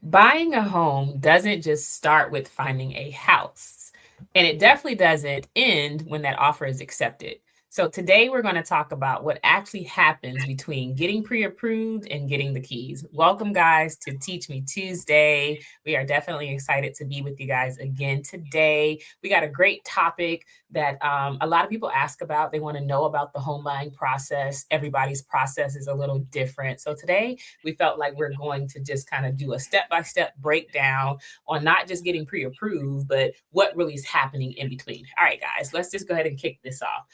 Buying a home doesn't just start with finding a house, and it definitely doesn't end when that offer is accepted. So, today we're going to talk about what actually happens between getting pre approved and getting the keys. Welcome, guys, to Teach Me Tuesday. We are definitely excited to be with you guys again today. We got a great topic that a lot of people ask about. They want to know about the home buying process. Everybody's process is a little different. So, today we felt like we're going to just kind of do a step by step breakdown on not just getting pre approved, but what really is happening in between. All right, guys, let's just go ahead and kick this off.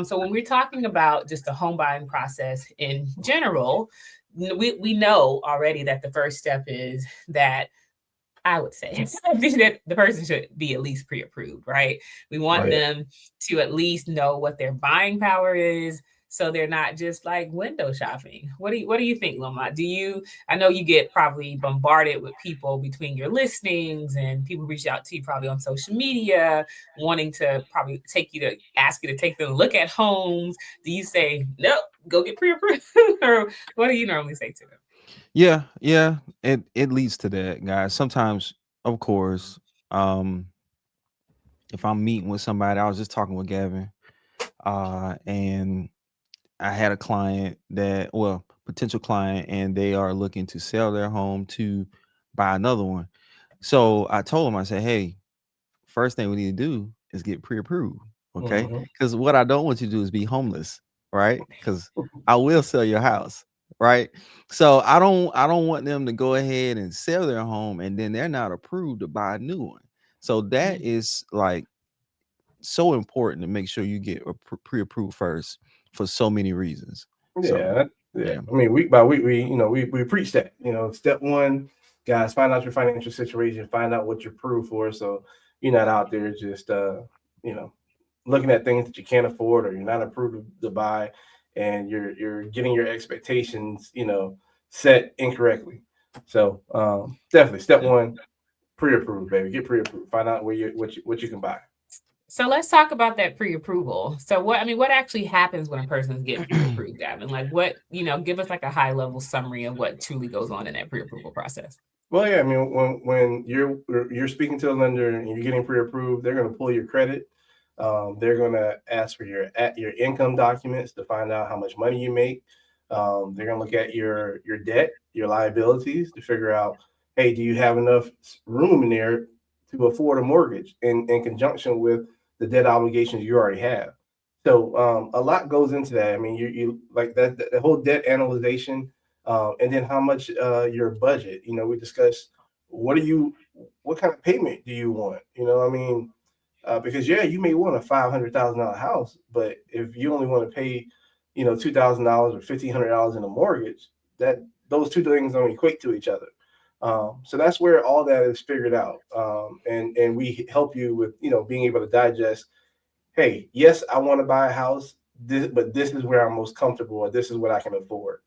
So, when we're talking about just the home buying process in general, we know already that the first step is that I would say that the person should be at least pre-approved, right? We want Right. them to at least know what their buying power is, so they're not just like window shopping. What do you think, Loma? Do you I know you get probably bombarded with people between your listings and people reach out to you probably on social media wanting to probably ask you to take them to look at homes. Do you say, nope, go get pre-approved? Or what do you normally say to them? Yeah, yeah. It leads to that, guys. Sometimes, of course, um, if I'm meeting with somebody, I was just talking with Gavin, and I had a client that, well, potential client, and they are looking to sell their home to buy another one. So I told him, I said, hey, first thing we need to do is get pre-approved, okay? Mhm. Because what I don't want you to do is be homeless, right? Because I will sell your house, right? So I don't want them to go ahead and sell their home and then they're not approved to buy a new one. So that is like so important to make sure you get pre-approved first for so many reasons. So Yeah. yeah, I mean, week by week, we preach that. Step one, guys, find out your financial situation, find out what you're approved for, so you're not out there just you know looking at things that you can't afford or you're not approved to buy, and you're getting your expectations, set incorrectly. So definitely, step one, pre-approved, baby, get pre-approved, find out what you can buy. So let's talk about that pre-approval. So what actually happens when a person's getting pre-approved, Gavin? Like give us like a high level summary of what truly goes on in that pre-approval process. Well, yeah, I mean, when you're speaking to a lender and you're getting pre-approved, they're going to pull your credit. They're going to ask for your income documents to find out how much money you make. They're going to look at your debt, your liabilities to figure out, hey, do you have enough room in there to afford a mortgage in conjunction with the debt obligations you already have. So a lot goes into that. I mean, you like that the whole debt analyzation, and then how much your budget. We discussed what do you, what kind of payment do you want? I mean, because yeah, you may want a $500,000 house, but if you only want to pay, $2,000 or $1,500 in a mortgage, that those two things don't equate to each other. So that's where all that is figured out, and we help you with being able to digest. Hey, yes, I want to buy a house, but this is where I'm most comfortable, or this is what I can afford.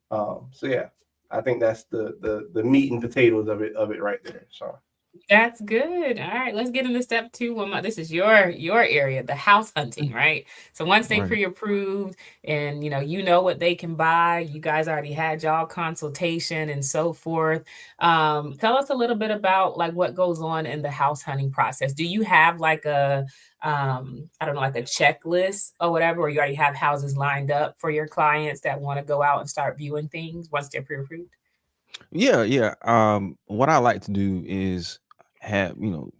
So yeah, I think that's the meat and potatoes of it right there. So That's good. All right, let's get into step two. This is your area, the house hunting, right? So once they right. pre-approved and you know what they can buy, you guys already had y'all consultation and so forth. Tell us a little bit about like what goes on in the house hunting process. Do you have like a I don't know, like a checklist or whatever, or you already have houses lined up for your clients that want to go out and start viewing things once they're pre-approved? Yeah, yeah. What I like to do is have,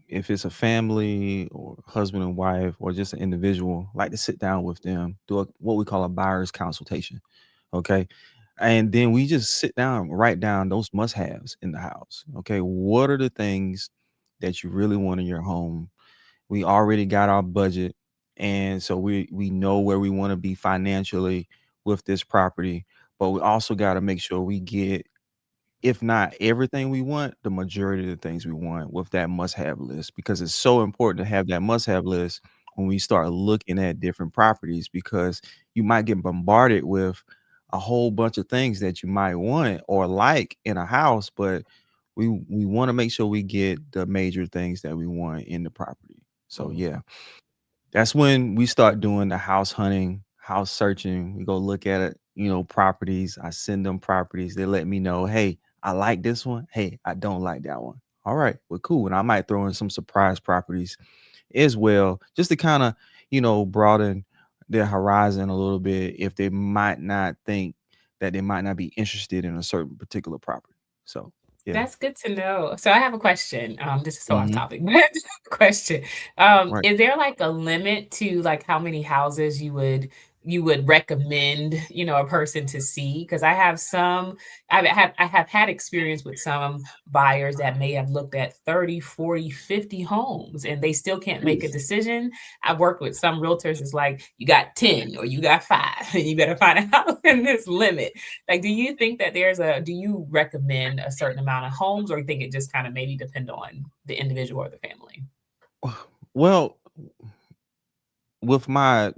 if it's a family or husband and wife or just an individual, like to sit down with them, do what we call a buyer's consultation. Okay. And then we just sit down, write down those must haves in the house. Okay. What are the things that you really want in your home? We already got our budget. And so we know where we want to be financially with this property, but we also got to make sure we get, if not everything we want, the majority of the things we want with that must-have list, because it's so important to have that must-have list when we start looking at different properties, because you might get bombarded with a whole bunch of things that you might want or like in a house, but we want to make sure we get the major things that we want in the property. So mhm. yeah, that's when we start doing the house hunting, house searching. We go look at it, properties. I send them properties. They let me know, hey, I like this one. Hey, I don't like that one. All right, well, cool. And I might throw in some surprise properties as well, just to kind of, broaden their horizon a little bit if they might not think that they might not be interested in a certain particular property. So, yeah. That's good to know. So I have a question. This is so off Hmm. topic, but question. Right. Is there like a limit to like how many houses you would recommend, a person to see? Because I have had experience with some buyers that may have looked at 30, 40, 50 homes and they still can't make a Jeez. decision. I've worked with some realtors, it's like you got 10 or you got five, and you better find a house in this limit. Like, do you think that do you recommend a certain amount of homes, or you think it just kind of maybe depend on the individual or the family? Well, with my,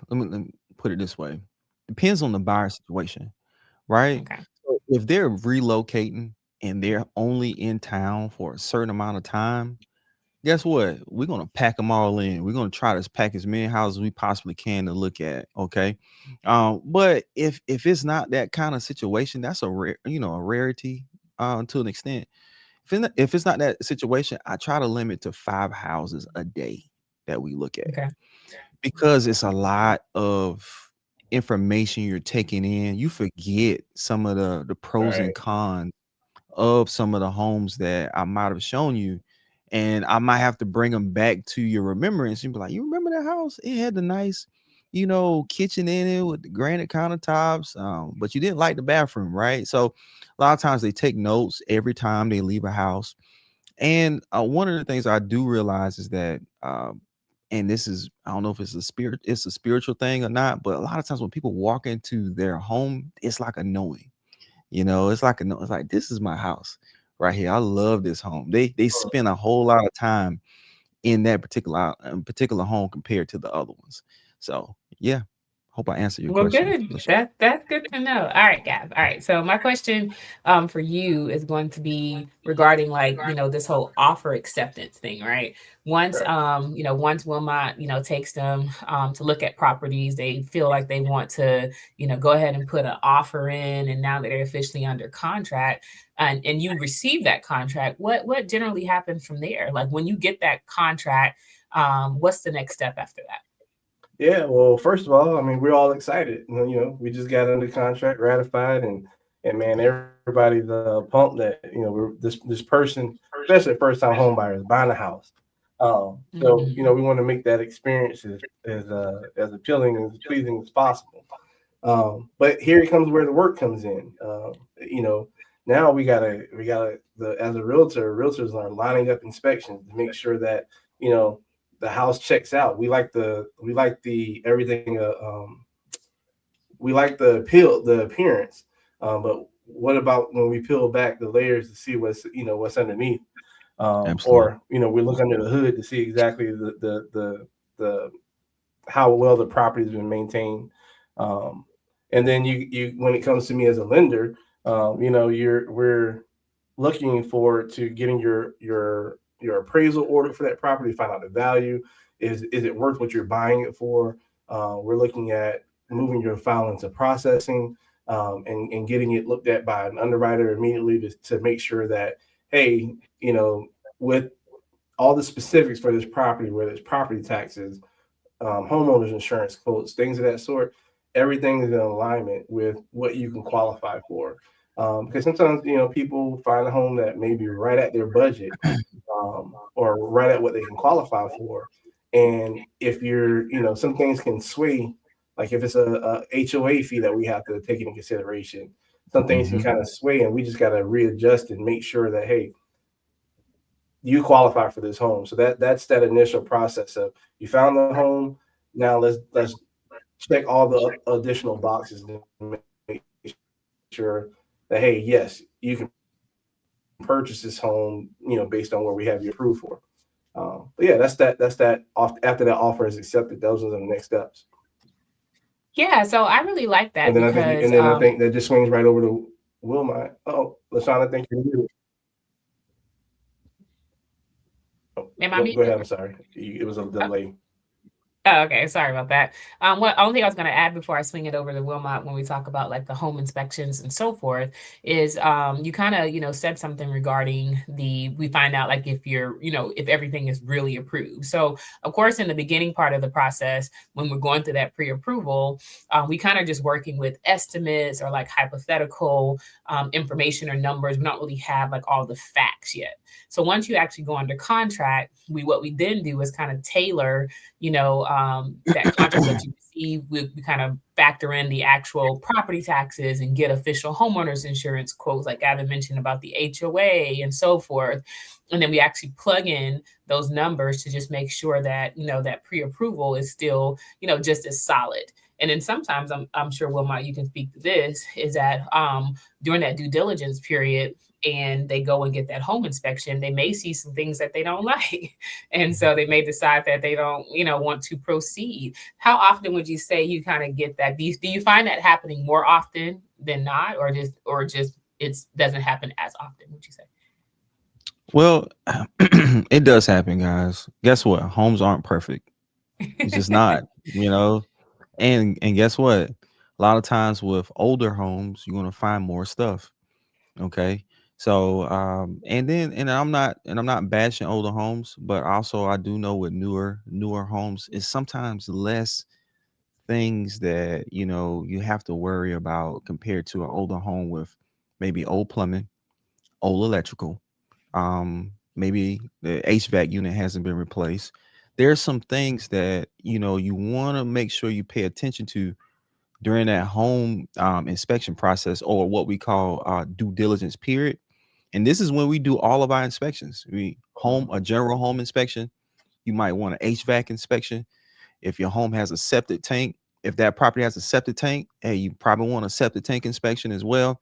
let me put it this way, depends on the buyer situation, right? Okay. So if they're relocating and they're only in town for a certain amount of time, guess what? We're gonna pack them all in. We're gonna try to pack as many houses we possibly can to look at. Okay, but if it's not that kind of situation, that's a rare, a rarity to an extent. If it's not that situation, I try to limit to 5 houses a day that we look at Okay. because it's a lot of information you're taking in. You forget some of the pros and Right. cons of some of the homes that I might have shown you. And I might have to bring them back to your remembrance. You'd be like, you remember that house? It had the nice, kitchen in it with the granite countertops. But you didn't like the bathroom, right? So a lot of times they take notes every time they leave a house. And one of the things I do realize is that, and this is, I don't know if it's a spiritual thing or not, but a lot of times when people walk into their home, it's like a knowing. It's like it's like this is my house right here. I love this home. They spend a whole lot of time in that particular home compared to the other ones. So yeah, hope I answered your Well, question. good. That's good to know. All right, Gab. All right. So my question for you is going to be regarding like, this whole offer acceptance thing, right? Once Right. once Wilmot, takes them to look at properties, they feel like they want to, go ahead and put an offer in, and now that they're officially under contract and you receive that contract, what generally happens from there? Like when you get that contract, what's the next step after that? Yeah, well, first of all, I mean, we're all excited. We just got under contract, ratified, and man, everybody's pumped that we're this person, especially first time home buyers buying a house. So Mhm. we want to make that experience as appealing and as pleasing as possible. But here comes where the work comes in. Now as a realtor, realtors are lining up inspections to make sure that you know the house checks out. We like the everything. We like the appearance. But what about when we peel back the layers to see what's underneath? Absolutely. Or we look under the hood to see exactly the how well the property's been maintained. Um, and then you when it comes to me as a lender, we're looking forward to getting your appraisal order for that property, find out the value. Is it worth what you're buying it for? We're looking at moving your file into processing, and getting it looked at by an underwriter immediately to make sure that, hey, with all the specifics for this property, whether it's property taxes, homeowners insurance quotes, things of that sort. Everything is in alignment with what you can qualify for. Because sometimes people find a home that may be right at their budget, or right at what they can qualify for. And if some things can sway, like if it's a HOA fee that we have to take into consideration, some things can Hmm. kind of sway, and we just got to readjust and make sure that, hey, you qualify for this home. So that's that initial process of, you found the home. Now let's check all the additional boxes to make sure that, hey, yes, you can purchase this home, based on where we have you approved for. But yeah, that's that. After that offer is accepted, those are the next steps. Yeah, so I really like that And then I think because that just swings right over to Wilmot. Oh, Lashana, I think you're muted. Oh, am I go muted? ahead. I'm sorry. It was a delay. Oh, okay. Sorry about that. What only thing I was going to add before I swing it over to Wilmot when we talk about like the home inspections and so forth is you kind of, said something regarding we find out like if if everything is really approved. So, of course, in the beginning part of the process, when we're going through that pre-approval, we kind of just working with estimates or like hypothetical information or numbers. We don't really have like all the facts yet. So once you actually go under contract, what we then do is kind of tailor that contract that you receive, we kind of factor in the actual property taxes and get official homeowners insurance quotes, like Gavin mentioned about the HOA and so forth. And then we actually plug in those numbers to just make sure that, that pre-approval is still, just as solid. And then sometimes I'm sure Wilmot, you can speak to this, is that during that due diligence period, and they go and get that home inspection, they may see some things that they don't like. And so they may decide that they don't, want to proceed. How often would you say you kind of get that? Do you find that happening more often than not, or just it doesn't happen as often, would you say? Well, it does happen, guys. Guess what? Homes aren't perfect. It's just not, you know. And guess what? A lot of times with older homes, you're gonna find more stuff. Okay. So and I'm not bashing older homes, but also I do know with newer homes, it's sometimes less things that you have to worry about compared to an older home with maybe old plumbing, old electrical, maybe the HVAC unit hasn't been replaced. There's some things that you want to make sure you pay attention to during that home inspection process, or what we call due diligence period. And this is when we do all of our inspections. A general home inspection. You might want an HVAC inspection. If your home has a septic tank, if that property has a septic tank, hey, you probably want a septic tank inspection as well.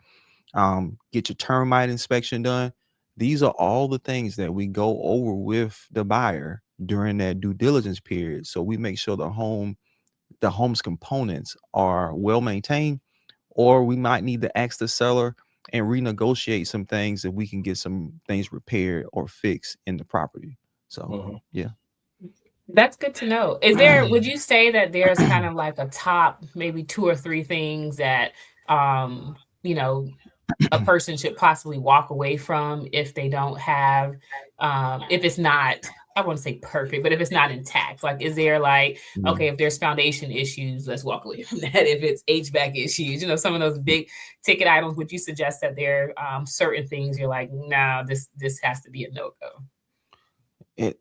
Get your termite inspection done. These are all the things that we go over with the buyer during that due diligence period. So we make sure the home's components are well maintained, or we might need to ask the seller and renegotiate some things if we can get some things repaired or fixed in the property. So, Mhm. yeah. That's good to know. Would you say that there's kind of like a top, maybe two or three things that, um, you know, a person should possibly walk away from if they don't have, if it's not, I wouldn't say perfect, but if it's not intact? Like, is there like, Mm. okay, if there's foundation issues, let's walk away from that. If it's HVAC issues, some of those big ticket items, would you suggest that there are certain things you're like, no, this has to be a no go?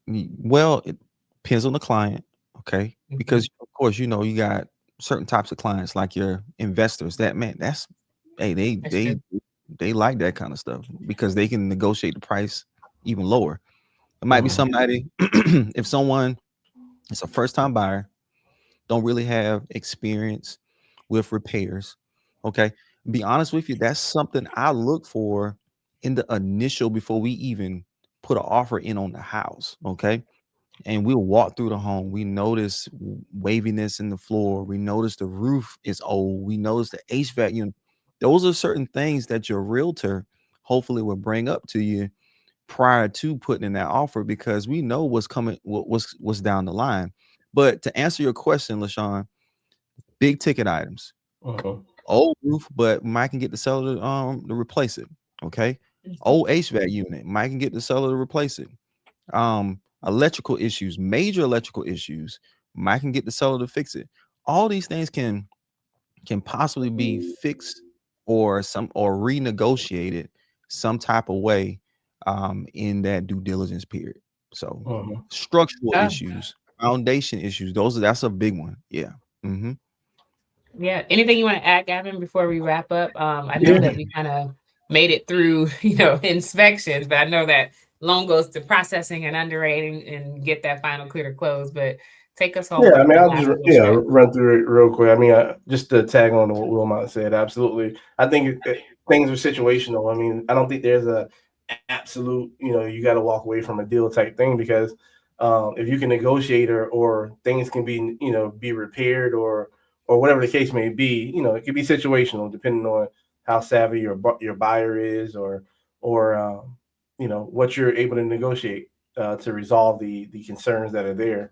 Well, it depends on the client, okay? Mhm. Because of course, you got certain types of clients like your investors. That man, that's hey, they That's they true. they like that kind of stuff because they can negotiate the price even lower. It might be Mhm. somebody, if someone is a first time buyer, don't really have experience with repairs. Okay. Be honest with you, that's something I look for in the initial before we even put an offer in on the house. Okay. And we'll walk through the home. We notice waviness in the floor. We notice the roof is old. We notice the HVAC unit. Those are certain things that your realtor hopefully will bring up to you prior to putting in that offer, because we know what's coming, what's down the line. But to answer your question, LaShawn, big ticket items, Mhm. old roof, but Mike can get the seller to replace it. Okay, old HVAC unit, Mike can get the seller to replace it. Electrical issues, major electrical issues, Mike can get the seller to fix it. All these things can possibly be fixed or renegotiated some type of way in that due diligence period. So Mhm. structural Oh, issues, foundation issues, that's a big one. Yeah. Hmm. yeah. Anything you want to add, Gavin, before we wrap up? I know Yeah. that we kind of made it through, inspections, but I know that loan goes to processing and underwriting and get that final clear to close. But take us home Yeah, I with mean, the I'll just last little stretch. run through it real quick. I mean, just to tag on to what Wilmot said, absolutely. I think things are situational. I mean, I don't think there's a absolute, you got to walk away from a deal type thing, because if you can negotiate, or things can be, be repaired, or whatever the case may be, it could be situational depending on how savvy your buyer is, or what you're able to negotiate to resolve the concerns that are there.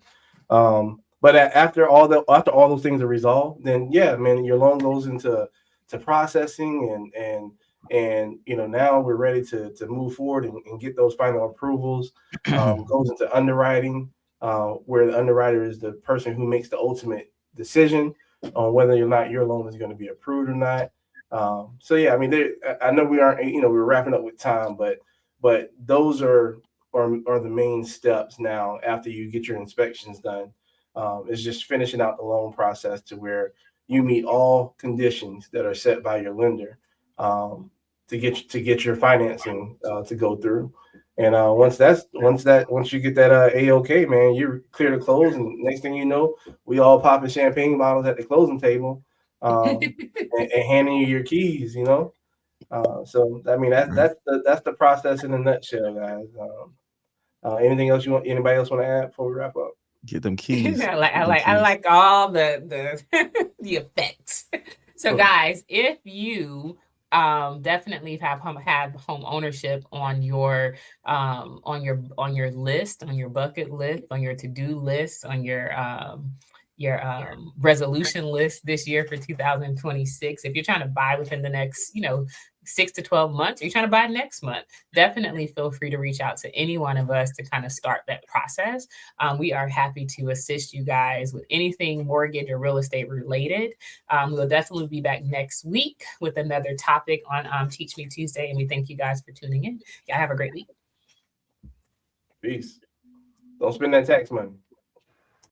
But after all those things are resolved, then yeah, man, your loan goes into processing and now we're ready to move forward and get those final approvals. Goes into underwriting, where the underwriter is the person who makes the ultimate decision on whether or not your loan is going to be approved or not. So yeah, I mean, I know we aren't, we're wrapping up with time, but those are the main steps now after you get your inspections done. Is just finishing out the loan process to where you meet all conditions that are set by your lender, to get your financing to go through. And once you get that A-OK, man, you're clear to close. And next thing you know, we all popping champagne bottles at the closing table, and handing you your keys. So I mean that's the process in a nutshell, guys. Anything else anybody else want to add before we wrap up? Get them keys. I like all the the effects. So guys, if you definitely have home ownership on your list, on your bucket list, on your to-do list, on your resolution list this year for 2026. If you're trying to buy within the next 6 to 12 months, or you're trying to buy next month, definitely feel free to reach out to any one of us to kind of start that process. We are happy to assist you guys with anything mortgage or real estate related. We'll definitely be back next week with another topic on Teach Me Tuesday, and we thank you guys for tuning in. Y'all have a great week. Peace. Don't spend that tax money.